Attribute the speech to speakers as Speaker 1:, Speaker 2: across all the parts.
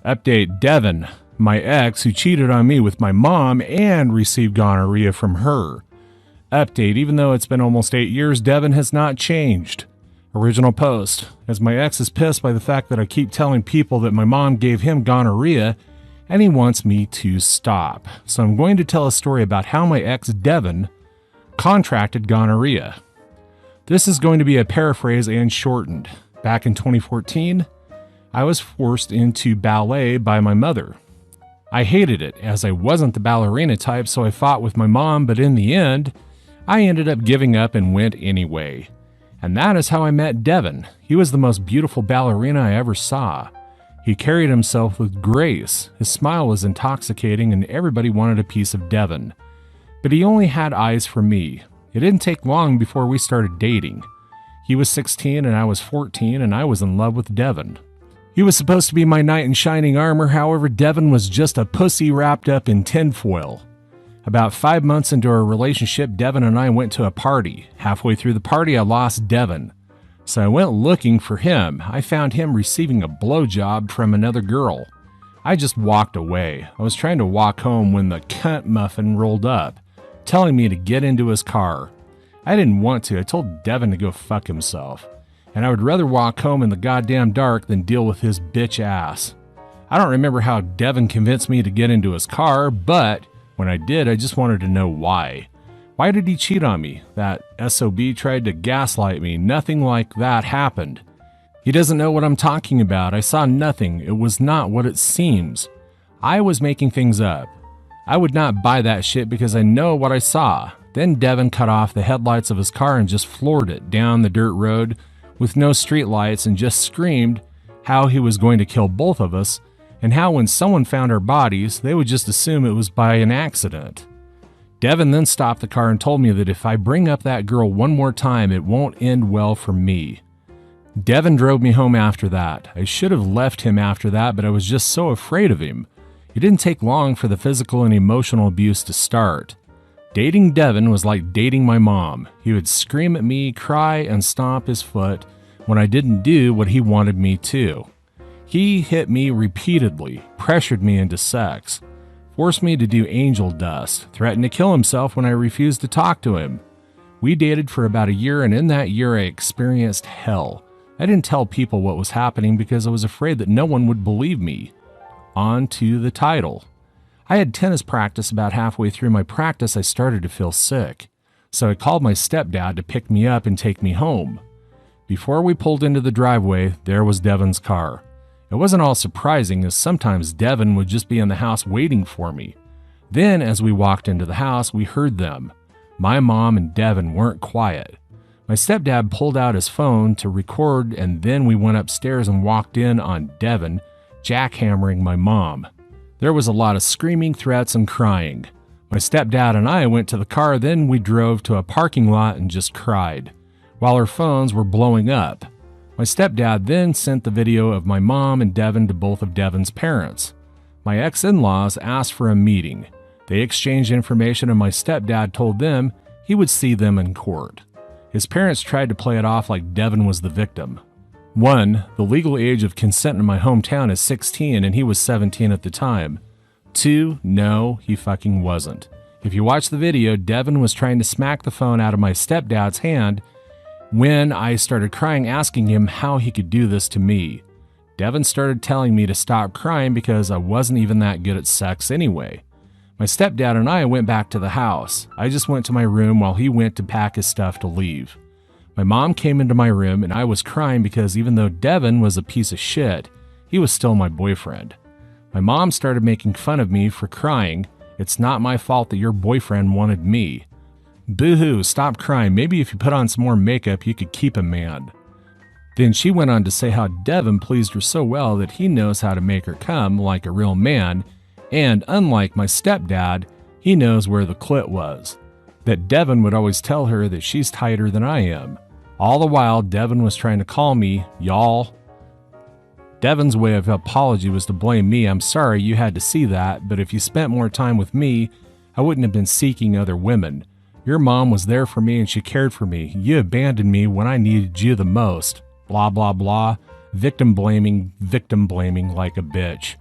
Speaker 1: Update: Devin, my ex who cheated on me with my mom and received gonorrhea from her. Update: even though it's been almost 8 years, Devin has not changed. Original post: as my ex is pissed by the fact that I keep telling people that my mom gave him gonorrhea and he wants me to stop. So I'm going to tell a story about how my ex Devin contracted gonorrhea. This is going to be a paraphrase and shortened. Back in 2014, I was forced into ballet by my mother. I hated it as I wasn't the ballerina type, so I fought with my mom, but in the end, I ended up giving up and went anyway. And that is how I met Devin. He was the most beautiful ballerina I ever saw. He carried himself with grace, his smile was intoxicating, and everybody wanted a piece of Devin. But he only had eyes for me. It didn't take long before we started dating. He was 16 and I was 14, and I was in love with Devin. He was supposed to be my knight in shining armor, however, Devin was just a pussy wrapped up in tinfoil. About 5 months into our relationship, Devin and I went to a party. Halfway through the party, I lost Devin. So I went looking for him. I found him receiving a blowjob from another girl. I just walked away. I was trying to walk home when the cunt muffin rolled up, telling me to get into his car. I didn't want to. I told Devin to go fuck himself. And I would rather walk home in the goddamn dark than deal with his bitch ass. I don't remember how Devin convinced me to get into his car, but when I did, I just wanted to know why. Why did he cheat on me? That SOB tried to gaslight me. Nothing like that happened. He doesn't know what I'm talking about. I saw nothing. It was not what it seems. I was making things up. I would not buy that shit because I know what I saw. Then Devin cut off the headlights of his car and just floored it down the dirt road with no street lights and just screamed how he was going to kill both of us and how when someone found our bodies, they would just assume it was by an accident. Devin then stopped the car and told me that if I bring up that girl one more time, it won't end well for me. Devin drove me home after that. I should have left him after that, but I was just so afraid of him. It didn't take long for the physical and emotional abuse to start. Dating Devin was like dating my mom. He would scream at me, cry, and stomp his foot when I didn't do what he wanted me to. He hit me repeatedly, pressured me into sex, forced me to do angel dust, threatened to kill himself when I refused to talk to him. We dated for about a year, and in that year I experienced hell. I didn't tell people what was happening because I was afraid that no one would believe me. On to the title. I had tennis practice. About halfway through my practice, I started to feel sick. So I called my stepdad to pick me up and take me home. Before we pulled into the driveway, there was Devin's car. It wasn't all surprising, as sometimes Devin would just be in the house waiting for me. Then, as we walked into the house, we heard them. My mom and Devin weren't quiet. My stepdad pulled out his phone to record, and then we went upstairs and walked in on Devin jackhammering my mom. There was a lot of screaming, threats, and crying. My stepdad and I went to the car, then we drove to a parking lot and just cried, while our phones were blowing up. My stepdad then sent the video of my mom and Devin to both of Devin's parents. My ex-in-laws asked for a meeting. They exchanged information and my stepdad told them he would see them in court. His parents tried to play it off like Devin was the victim. 1. The legal age of consent in my hometown is 16 and he was 17 at the time. 2. No, he fucking wasn't. If you watch the video, Devin was trying to smack the phone out of my stepdad's hand when I started crying, asking him how he could do this to me. Devin started telling me to stop crying because I wasn't even that good at sex anyway. My stepdad and I went back to the house. I just went to my room while he went to pack his stuff to leave. My mom came into my room and I was crying because even though Devin was a piece of shit, he was still my boyfriend. My mom started making fun of me for crying. It's not my fault that your boyfriend wanted me. Boo-hoo, stop crying. Maybe if you put on some more makeup, you could keep a man. Then she went on to say how Devin pleased her so well that he knows how to make her come like a real man, and unlike my stepdad, he knows where the clit was. That Devin would always tell her that she's tighter than I am. All the while, Devin was trying to call me y'all. Devin's way of apology was to blame me. I'm sorry you had to see that, but if you spent more time with me, I wouldn't have been seeking other women. Your mom was there for me and she cared for me. You abandoned me when I needed you the most. Blah, blah, blah. Victim blaming like a bitch.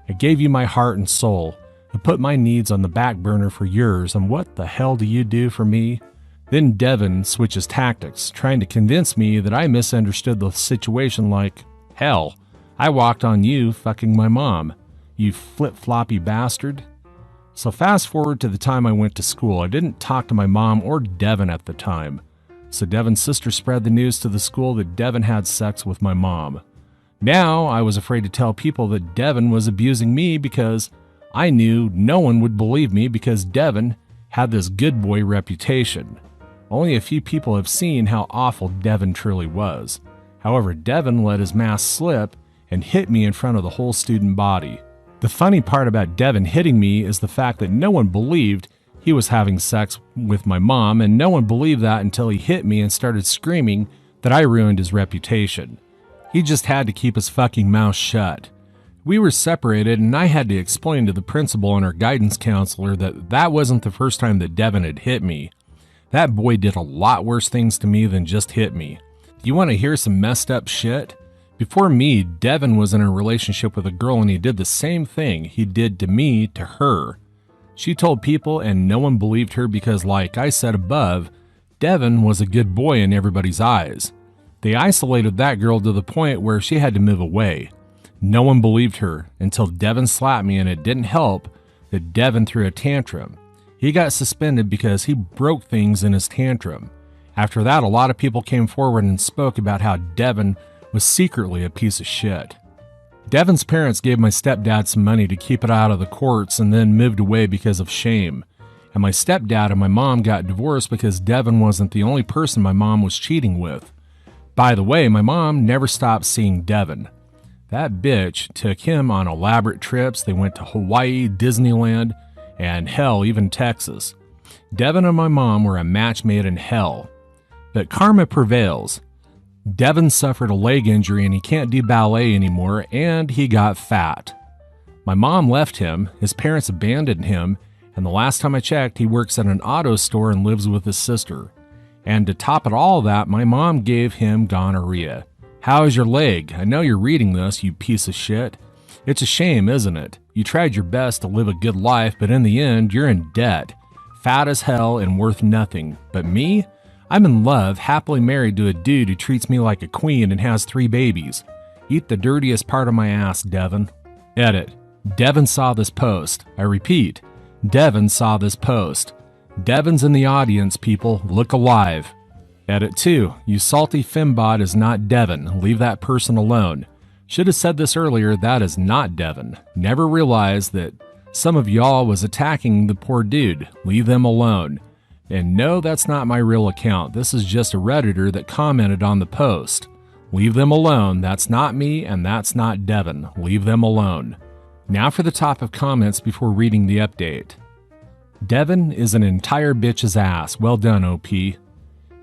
Speaker 1: I gave you my heart and soul. I put my needs on the back burner for yours, and what the hell do you do for me? Then Devin switches tactics, trying to convince me that I misunderstood the situation like, hell, I walked on you fucking my mom, you flip-floppy bastard. So fast forward to the time I went to school. I didn't talk to my mom or Devin at the time. So Devin's sister spread the news to the school that Devin had sex with my mom. Now I was afraid to tell people that Devin was abusing me because I knew no one would believe me because Devin had this good boy reputation. Only a few people have seen how awful Devin truly was. However, Devin let his mask slip and hit me in front of the whole student body. The funny part about Devin hitting me is the fact that no one believed he was having sex with my mom, and no one believed that until he hit me and started screaming that I ruined his reputation. He just had to keep his fucking mouth shut. We were separated, and I had to explain to the principal and our guidance counselor that that wasn't the first time that Devin had hit me. That boy did a lot worse things to me than just hit me. Do you want to hear some messed up shit? Before me, Devin was in a relationship with a girl, and he did the same thing he did to me to her. She told people, and no one believed her because, like I said above, Devin was a good boy in everybody's eyes. They isolated that girl to the point where she had to move away. No one believed her until Devin slapped me, and it didn't help that Devin threw a tantrum. He got suspended because he broke things in his tantrum. After that, a lot of people came forward and spoke about how Devin was secretly a piece of shit. Devin's parents gave my stepdad some money to keep it out of the courts and then moved away because of shame. And my stepdad and my mom got divorced because Devin wasn't the only person my mom was cheating with. By the way, my mom never stopped seeing Devin. That bitch took him on elaborate trips. They went to Hawaii, Disneyland, and hell, even Texas. Devin and my mom were a match made in hell. But karma prevails. Devin suffered a leg injury and he can't do ballet anymore, and he got fat. My mom left him, his parents abandoned him, and the last time I checked, he works at an auto store and lives with his sister. And to top it all that, my mom gave him gonorrhea. How is your leg? I know you're reading this, you piece of shit. It's a shame, isn't it? You tried your best to live a good life, but in the end, you're in debt. Fat as hell and worth nothing. But me? I'm in love, happily married to a dude who treats me like a queen and has 3 babies. Eat the dirtiest part of my ass, Devin. Edit. Devin saw this post. I repeat, Devin saw this post. Devin's in the audience, people. Look alive. Edit 2. You salty fembot is not Devin. Leave that person alone. Should have said this earlier, that is not Devin. Never realized that some of y'all was attacking the poor dude. Leave them alone. And no, that's not my real account. This is just a Redditor that commented on the post. Leave them alone. That's not me, and that's not Devin. Leave them alone. Now for the top of comments before reading the update. Devin is an entire bitch's ass. Well done, OP.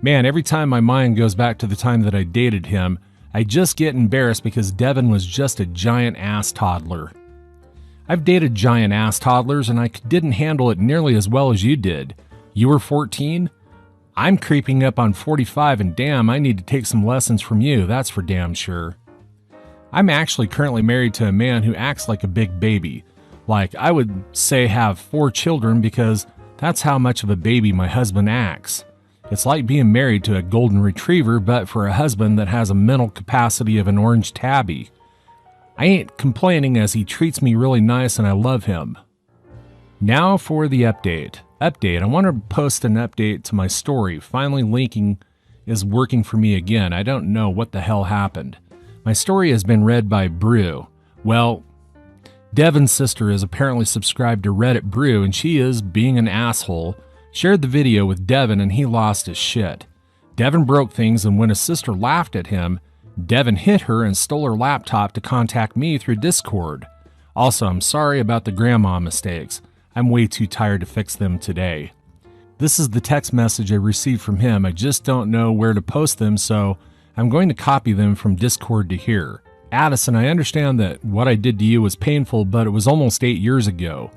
Speaker 1: Man, every time my mind goes back to the time that I dated him, I just get embarrassed because Devin was just a giant ass toddler. I've dated giant ass toddlers and I didn't handle it nearly as well as you did. You were 14? I'm creeping up on 45 and damn, I need to take some lessons from you, that's for damn sure. I'm actually currently married to a man who acts like a big baby. Like, I would say have 4 children because that's how much of a baby my husband acts. It's like being married to a golden retriever, but for a husband that has a mental capacity of an orange tabby. I ain't complaining as he treats me really nice and I love him. Now for the update. I want to post an update to my story. Finally linking is working for me again. I don't know what the hell happened. My story has been read by Brew. Well, Devin's sister is apparently subscribed to Reddit Brew, and she is, being an asshole, shared the video with Devin and he lost his shit. Devin broke things, and when his sister laughed at him, Devin hit her and stole her laptop to contact me through Discord. Also, I'm sorry about the grandma mistakes. I'm way too tired to fix them today. This is the text message I received from him. I just don't know where to post them, so I'm going to copy them from Discord to here. Addison, I understand that what I did to you was painful, but it was almost 8 years ago.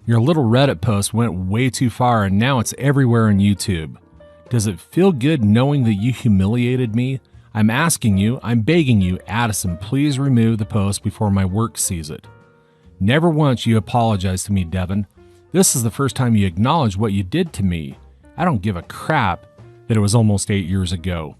Speaker 1: Your little Reddit post went way too far and now it's everywhere on YouTube. Does it feel good knowing that you humiliated me? I'm asking you, I'm begging you, Addison, please remove the post before my work sees it. Never once you apologized to me, Devin. This is the first time you acknowledge what you did to me. I don't give a crap that it was almost 8 years ago.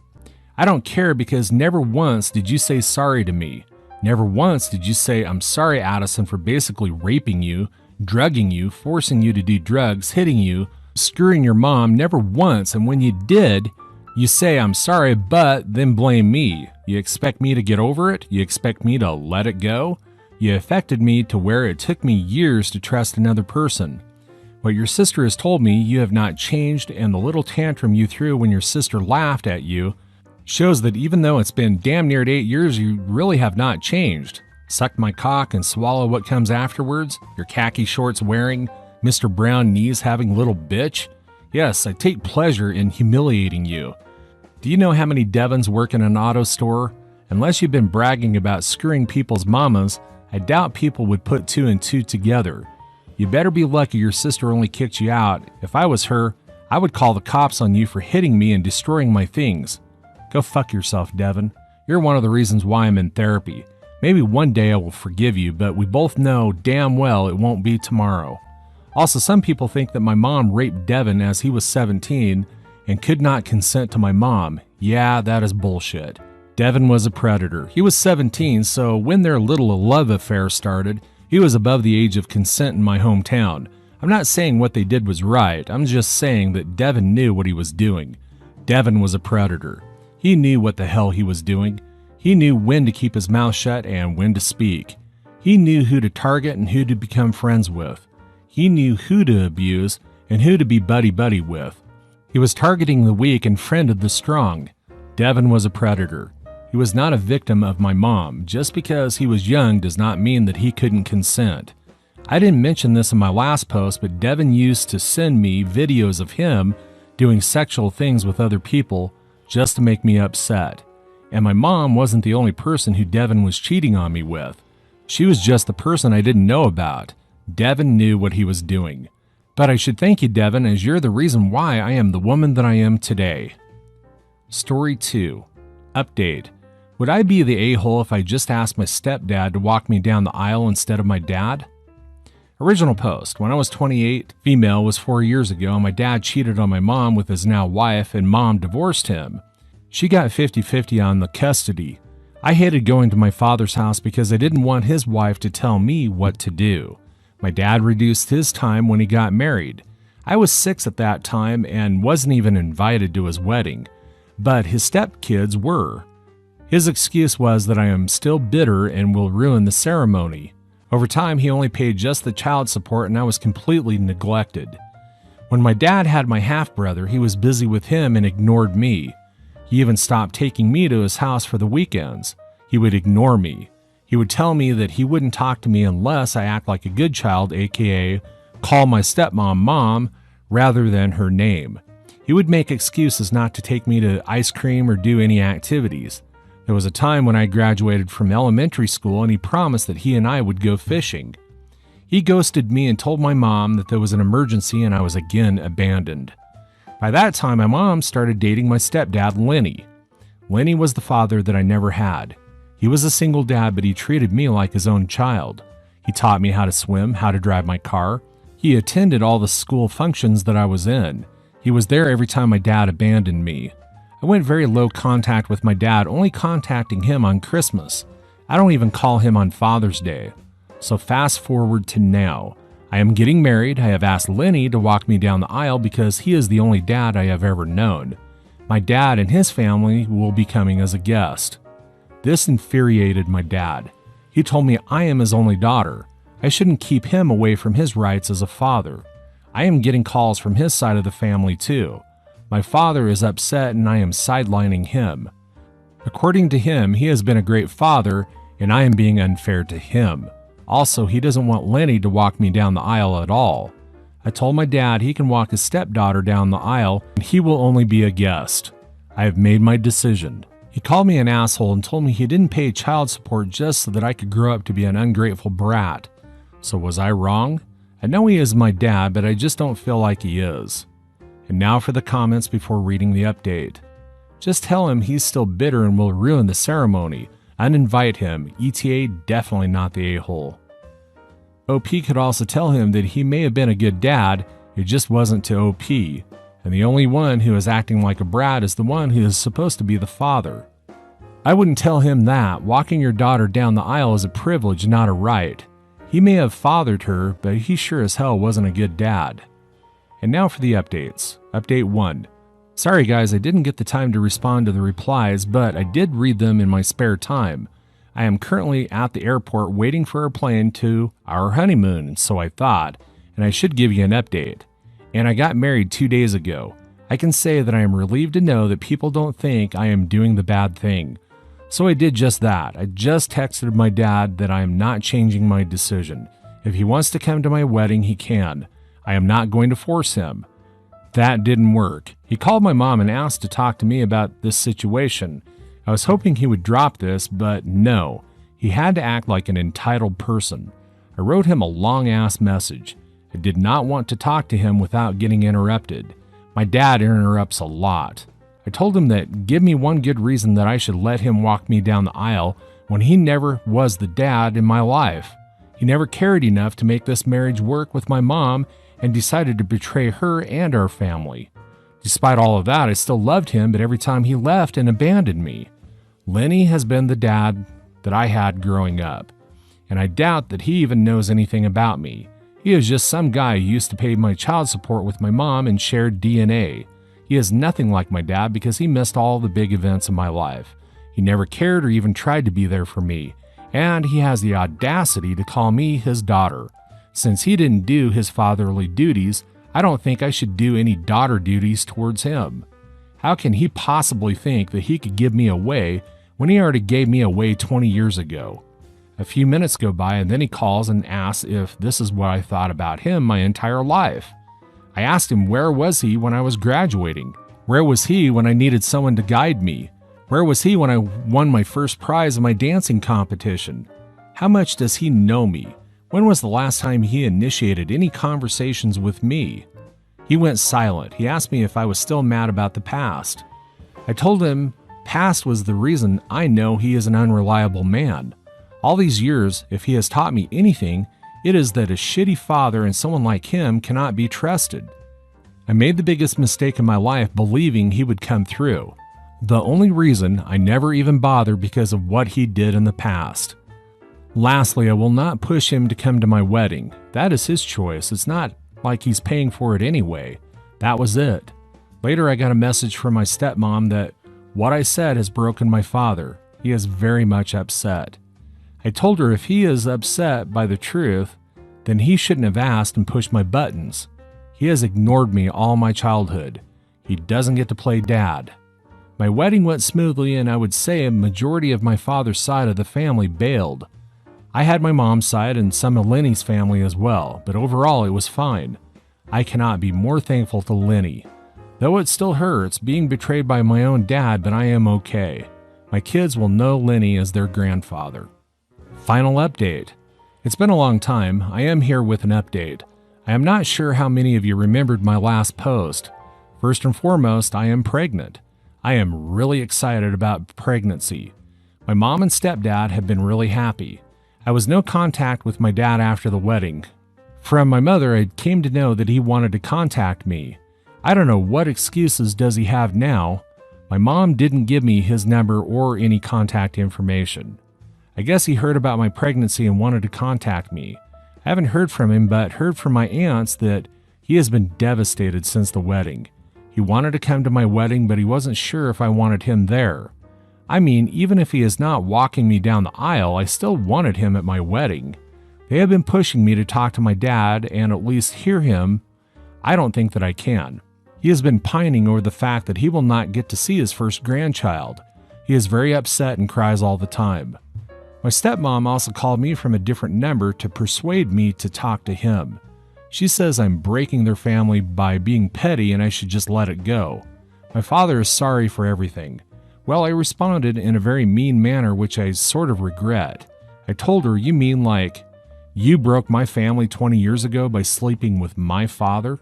Speaker 1: I don't care because never once did you say sorry to me. Never once did you say, I'm sorry, Addison, for basically raping you, drugging you, forcing you to do drugs, hitting you, screwing your mom. Never once. And when you did, you say, I'm sorry, but then blame me. You expect me to get over it? You expect me to let it go? You affected me to where it took me years to trust another person. What your sister has told me, you have not changed, and the little tantrum you threw when your sister laughed at you shows that even though it's been damn near 8 years, you really have not changed. Suck my cock and swallow what comes afterwards? Your khaki shorts wearing, Mr. Brown knees having little bitch? Yes, I take pleasure in humiliating you. Do you know how many Devons work in an auto store? Unless you've been bragging about screwing people's mamas, I doubt people would put 2 and 2 together. You better be lucky your sister only kicked you out. If I was her, I would call the cops on you for hitting me and destroying my things. Go fuck yourself, Devin. You're one of the reasons why I'm in therapy. Maybe one day I will forgive you, but we both know damn well it won't be tomorrow. Also, some people think that my mom raped Devin as he was 17 and could not consent to my mom. Yeah, that is bullshit. Devin was a predator. He was 17, so when their little love affair started, he was above the age of consent in my hometown. I'm not saying what they did was right. I'm just saying that Devin knew what he was doing. Devin was a predator. He knew what the hell he was doing. He knew when to keep his mouth shut and when to speak. He knew who to target and who to become friends with. He knew who to abuse and who to be buddy-buddy with. He was targeting the weak and friended the strong. Devin was a predator. He was not a victim of my mom. Just because he was young does not mean that he couldn't consent. I didn't mention this in my last post, but Devin used to send me videos of him doing sexual things with other people just to make me upset. And my mom wasn't the only person who Devin was cheating on me with. She was just the person I didn't know about. Devin knew what he was doing. But I should thank you, Devin, as you're the reason why I am the woman that I am today. Story 2. Update. Would I be the a-hole if I just asked my stepdad to walk me down the aisle instead of my dad? Original post. When I was 28, female was 4 years ago, and my dad cheated on my mom with his now wife, and mom divorced him. She got 50-50 on the custody. I hated going to my father's house because I didn't want his wife to tell me what to do. My dad reduced his time when he got married. I was 6 at that time and wasn't even invited to his wedding, but his stepkids were. His excuse was that I am still bitter and will ruin the ceremony. Over time, he only paid just the child support and I was completely neglected. When my dad had my half-brother, he was busy with him and ignored me. He even stopped taking me to his house for the weekends. He would ignore me. He would tell me that he wouldn't talk to me unless I act like a good child, aka call my stepmom mom rather than her name. He would make excuses not to take me to ice cream or do any activities. There was a time when I graduated from elementary school and he promised that he and I would go fishing. He ghosted me and told my mom that there was an emergency and I was again abandoned. By that time, my mom started dating my stepdad, Lenny. Lenny was the father that I never had. He was a single dad, but he treated me like his own child. He taught me how to swim, how to drive my car. He attended all the school functions that I was in. He was there every time my dad abandoned me. I went very low contact with my dad, only contacting him on Christmas. I don't even call him on Father's Day. So fast forward to now. I am getting married. I have asked Lenny to walk me down the aisle because he is the only dad I have ever known. My dad and his family will be coming as a guest. This infuriated my dad. He told me I am his only daughter. I shouldn't keep him away from his rights as a father. I am getting calls from his side of the family too. My father is upset and I am sidelining him. According to him, he has been a great father and I am being unfair to him. Also, he doesn't want Lenny to walk me down the aisle at all. I told my dad he can walk his stepdaughter down the aisle and he will only be a guest. I have made my decision. He called me an asshole and told me he didn't pay child support just so that I could grow up to be an ungrateful brat. So was I wrong? I know he is my dad, but I just don't feel like he is. And now for the comments before reading the update. Just tell him he's still bitter and will ruin the ceremony. Uninvite him. ETA definitely not the a-hole. OP could also tell him that he may have been a good dad, it just wasn't to OP, and the only one who is acting like a brat is the one who is supposed to be the father. I wouldn't tell him that. Walking your daughter down the aisle is a privilege, not a right. He may have fathered her, but he sure as hell wasn't a good dad. And now for the updates. Update 1. Sorry guys, I didn't get the time to respond to the replies, but I did read them in my spare time. I am currently at the airport waiting for a plane to our honeymoon, so I thought, and I should give you an update. And I got married 2 days ago. I can say that I am relieved to know that people don't think I am doing the bad thing. So I did just that. I just texted my dad that I am not changing my decision. If he wants to come to my wedding, he can. I am not going to force him. That didn't work. He called my mom and asked to talk to me about this situation. I was hoping he would drop this, but no. He had to act like an entitled person. I wrote him a long-ass message. I did not want to talk to him without getting interrupted. My dad interrupts a lot. I told him that give me one good reason that I should let him walk me down the aisle when he never was the dad in my life. He never cared enough to make this marriage work with my mom and decided to betray her and our family. Despite all of that, I still loved him, but every time he left and abandoned me. Lenny has been the dad that I had growing up, and I doubt that he even knows anything about me. He is just some guy who used to pay my child support with my mom and shared DNA. He is nothing like my dad because he missed all the big events of my life. He never cared or even tried to be there for me, and he has the audacity to call me his daughter. Since he didn't do his fatherly duties, I don't think I should do any daughter duties towards him. How can he possibly think that he could give me away when he already gave me away 20 years ago? A few minutes go by and then he calls and asks if this is what I thought about him my entire life. I asked him where was he when I was graduating? Where was he when I needed someone to guide me? Where was he when I won my first prize in my dancing competition? How much does he know me? When was the last time he initiated any conversations with me? He went silent. He asked me if I was still mad about the past. I told him past was the reason I know he is an unreliable man. All these years, if he has taught me anything, it is that a shitty father and someone like him cannot be trusted. I made the biggest mistake in my life believing he would come through. The only reason I never even bothered because of what he did in the past. Lastly, I will not push him to come to my wedding. That is his choice. It's not like he's paying for it anyway. That was it. Later, I got a message from my stepmom that what I said has broken my father. He is very much upset. I told her if he is upset by the truth, then he shouldn't have asked and pushed my buttons. He has ignored me all my childhood. He doesn't get to play dad. My wedding went smoothly, and I would say a majority of my father's side of the family bailed. I had my mom's side and some of Lenny's family as well, but overall it was fine. I cannot be more thankful to Lenny. Though it still hurts being betrayed by my own dad, but I am okay. My kids will know Lenny as their grandfather. Final update. It's been a long time. I am here with an update. I am not sure how many of you remembered my last post. First and foremost, I am pregnant. I am really excited about pregnancy. My mom and stepdad have been really happy. I was no contact with my dad after the wedding. From my mother, I came to know that he wanted to contact me. I don't know what excuses does he have now. My mom didn't give me his number or any contact information. I guess he heard about my pregnancy and wanted to contact me. I haven't heard from him, but heard from my aunts that he has been devastated since the wedding. He wanted to come to my wedding, but he wasn't sure if I wanted him there. I mean, even if he is not walking me down the aisle, I still wanted him at my wedding. They have been pushing me to talk to my dad and at least hear him. I don't think that I can. He has been pining over the fact that he will not get to see his first grandchild. He is very upset and cries all the time. My stepmom also called me from a different number to persuade me to talk to him. She says I'm breaking their family by being petty and I should just let it go. My father is sorry for everything. Well, I responded in a very mean manner, which I sort of regret. I told her, you mean like, you broke my family 20 years ago by sleeping with my father?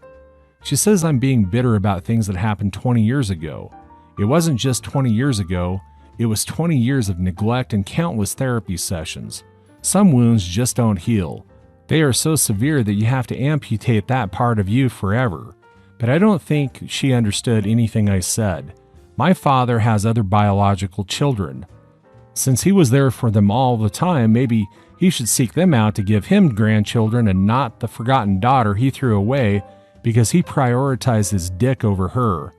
Speaker 1: She says I'm being bitter about things that happened 20 years ago. It wasn't just 20 years ago. It was 20 years of neglect and countless therapy sessions. Some wounds just don't heal. They are so severe that you have to amputate that part of you forever. But I don't think she understood anything I said. My father has other biological children. Since he was there for them all the time, maybe he should seek them out to give him grandchildren and not the forgotten daughter he threw away because he prioritized his dick over her.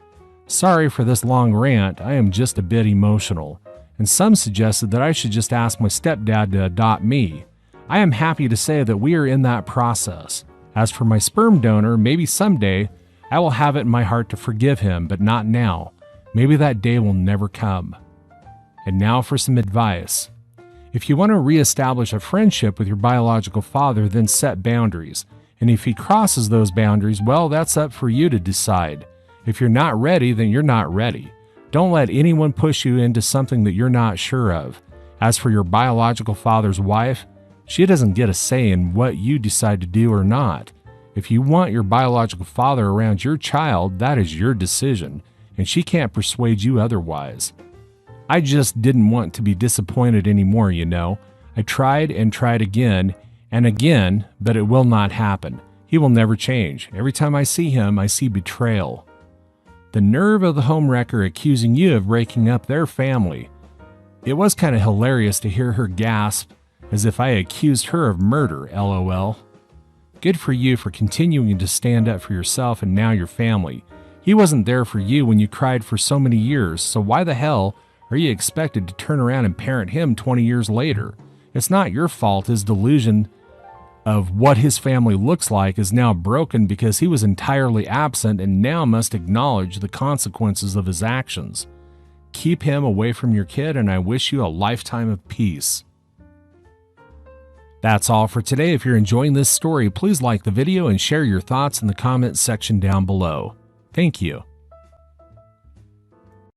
Speaker 1: Sorry for this long rant, I am just a bit emotional. And some suggested that I should just ask my stepdad to adopt me. I am happy to say that we are in that process. As for my sperm donor, maybe someday I will have it in my heart to forgive him, but not now. Maybe that day will never come. And now for some advice. If you want to reestablish a friendship with your biological father, then set boundaries. And if he crosses those boundaries, well, that's up for you to decide. If you're not ready, then you're not ready. Don't let anyone push you into something that you're not sure of. As for your biological father's wife, she doesn't get a say in what you decide to do or not. If you want your biological father around your child, that is your decision, and she can't persuade you otherwise. I just didn't want to be disappointed anymore, you know. I tried and tried again and again, but it will not happen. He will never change. Every time I see him, I see betrayal. The nerve of the homewrecker accusing you of breaking up their family. It was kind of hilarious to hear her gasp as if I accused her of murder, LOL. Good for you for continuing to stand up for yourself and now your family. He wasn't there for you when you cried for so many years, so why the hell are you expected to turn around and parent him 20 years later? It's not your fault his delusion of what his family looks like is now broken because he was entirely absent and now must acknowledge the consequences of his actions. Keep him away from your kid, and I wish you a lifetime of peace. That's all for today. If you're enjoying this story, please like the video and share your thoughts in the comments section down below. Thank you.